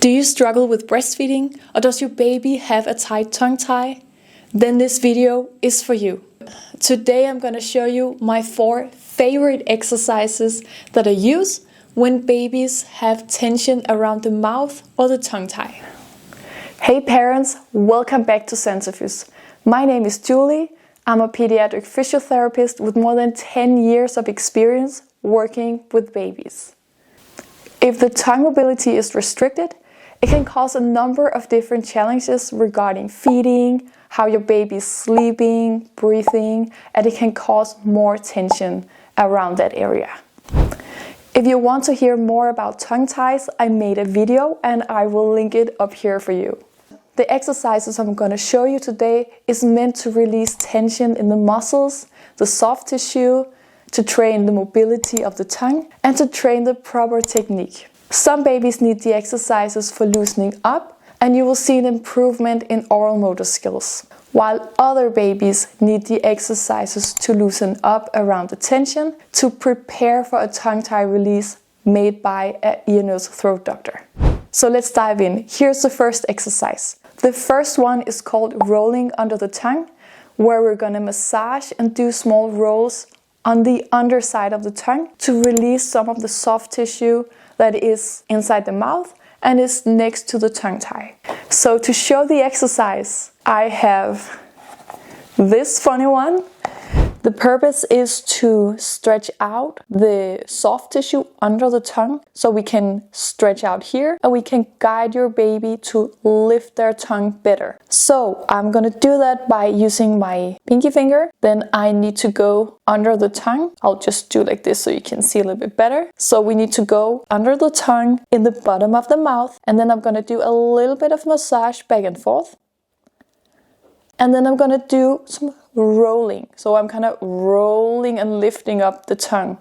Do you struggle with breastfeeding, or does your baby have a tight tongue tie? Then this video is for you. Today I'm going to show you my 4 favorite exercises that I use when babies have tension around the mouth or the tongue tie. Hey parents, welcome back to Sansefys. My name is Julie. I'm a pediatric physiotherapist with more than 10 years of experience working with babies. If the tongue mobility is restricted, it can cause a number of different challenges regarding feeding, how your baby is sleeping, breathing, and it can cause more tension around that area. If you want to hear more about tongue ties, I made a video and I will link it up here for you. The exercises I'm going to show you today is meant to release tension in the muscles, the soft tissue, to train the mobility of the tongue, and to train the proper technique. Some babies need the exercises for loosening up, and you will see an improvement in oral motor skills, while other babies need the exercises to loosen up around the tension to prepare for a tongue tie release made by an ear, nose, throat doctor. So let's dive in. Here's the first exercise. The first one is called rolling under the tongue, where we're going to massage and do small rolls on the underside of the tongue to release some of the soft tissue that is inside the mouth and is next to the tongue tie. So to show the exercise, I have this funny one. The purpose is to stretch out the soft tissue under the tongue so we can stretch out here and we can guide your baby to lift their tongue better. So I'm gonna do that by using my pinky finger. Then I need to go under the tongue. I'll just do like this so you can see a little bit better. So we need to go under the tongue in the bottom of the mouth, and then I'm gonna do a little bit of massage back and forth. And then I'm gonna do some rolling. So I'm kind of rolling and lifting up the tongue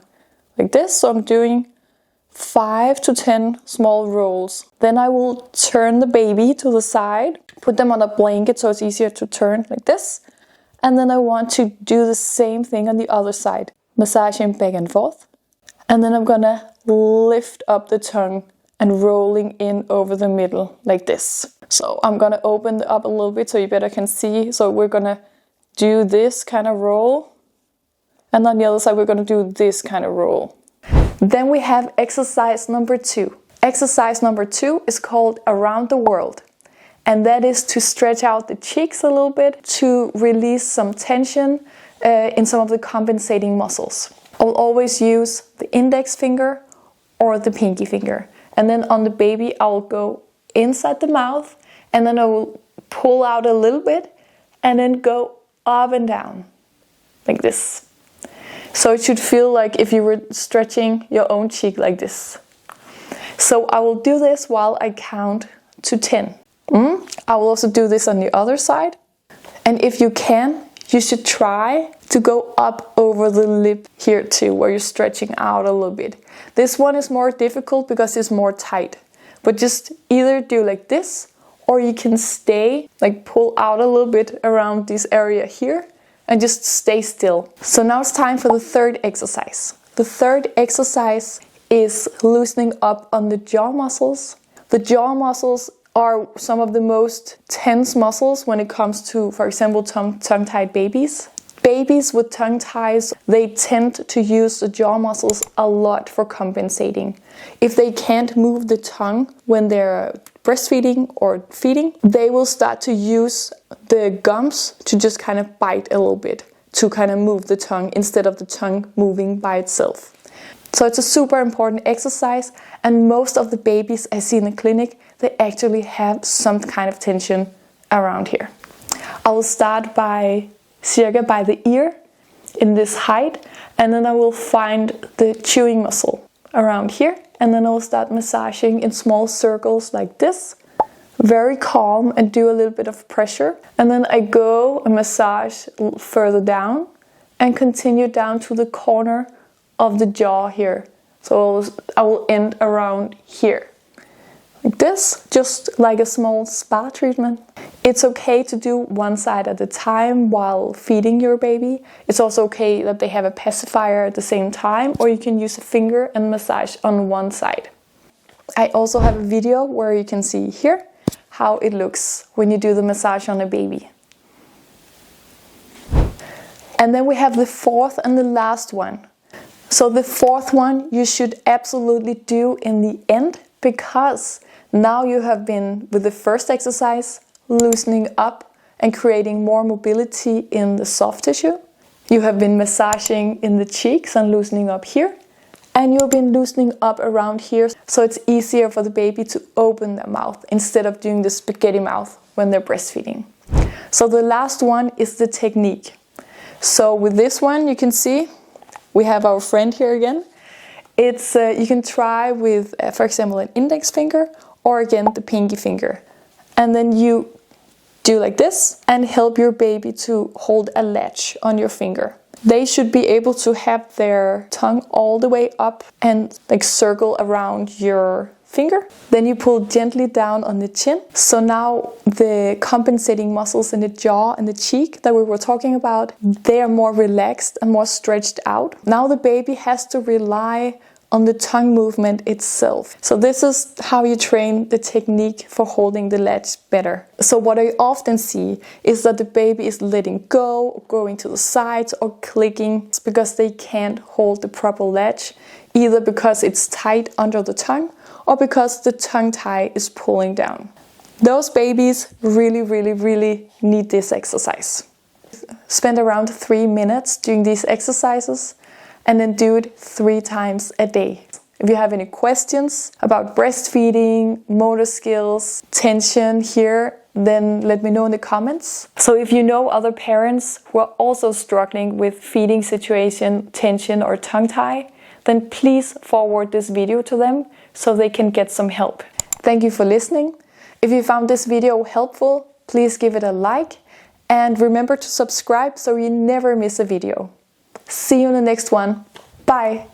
like this. So I'm doing 5 to 10 small rolls. Then I will turn the baby to the side, put them on a blanket so it's easier to turn like this. And then I want to do the same thing on the other side, massaging back and forth. And then I'm gonna lift up the tongue and rolling in over the middle like this. So I'm gonna open up a little bit so you better can see. So we're gonna do this kind of roll, and on the other side we're gonna do this kind of roll. Then we have exercise number 2. Exercise number 2 is called around the world, and that is to stretch out the cheeks a little bit to release some tension in some of the compensating muscles. I'll always use the index finger or the pinky finger, and then on the baby I will go inside the mouth, and then I will pull out a little bit and then go up and down like this. So it should feel like if you were stretching your own cheek like this. So I will do this while I count to 10. I will also do this on the other side. And if you can, you should try to go up over the lip here too, where you're stretching out a little bit. This one is more difficult because it's more tight. But just either do like this, or you can stay, like pull out a little bit around this area here and just stay still. So now it's time for the third exercise. The third exercise is loosening up on the jaw muscles. The jaw muscles are some of the most tense muscles when it comes to, for example, tongue-tied babies. Babies with tongue ties, they tend to use the jaw muscles a lot for compensating. If they can't move the tongue when they're breastfeeding or feeding, they will start to use the gums to just kind of bite a little bit to kind of move the tongue instead of the tongue moving by itself. So it's a super important exercise, and most of the babies I see in the clinic, they actually have some kind of tension around here. I will start by circa by the ear in this height, and then I will find the chewing muscle around here, and then I will start massaging in small circles like this, very calm, and do a little bit of pressure. And then I go and massage further down and continue down to the corner of the jaw here. So I will end around here like this, just like a small spa treatment. It's okay to do one side at a time while feeding your baby. It's also okay that they have a pacifier at the same time, or you can use a finger and massage on one side. I also have a video where you can see here how it looks when you do the massage on a baby. And then we have the fourth and the last one. So the fourth one you should absolutely do in the end, because now you have been, with the first exercise, loosening up and creating more mobility in the soft tissue. You have been massaging in the cheeks and loosening up here. And you've been loosening up around here, so it's easier for the baby to open their mouth instead of doing the spaghetti mouth when they're breastfeeding. So the last one is the technique. So with this one, you can see we have our friend here again. It's you can try with, for example, an index finger or again the pinky finger. And then you do like this and help your baby to hold a latch on your finger. They should be able to have their tongue all the way up and like circle around your finger. Then you pull gently down on the chin. So now the compensating muscles in the jaw and the cheek that we were talking about, they are more relaxed and more stretched out. Now the baby has to rely on the tongue movement itself. So this is how you train the technique for holding the latch better. So what I often see is that the baby is letting go, or going to the sides or clicking. It's because they can't hold the proper latch, either because it's tight under the tongue or because the tongue tie is pulling down. Those babies really need this exercise. Spend around 3 minutes doing these exercises and then do it 3 times a day. If you have any questions about breastfeeding, motor skills, tension here, then let me know in the comments. So if you know other parents who are also struggling with feeding situation, tension or tongue tie, then please forward this video to them so they can get some help. Thank you for listening. If you found this video helpful, please give it a like and remember to subscribe so you never miss a video. See you in the next one. Bye!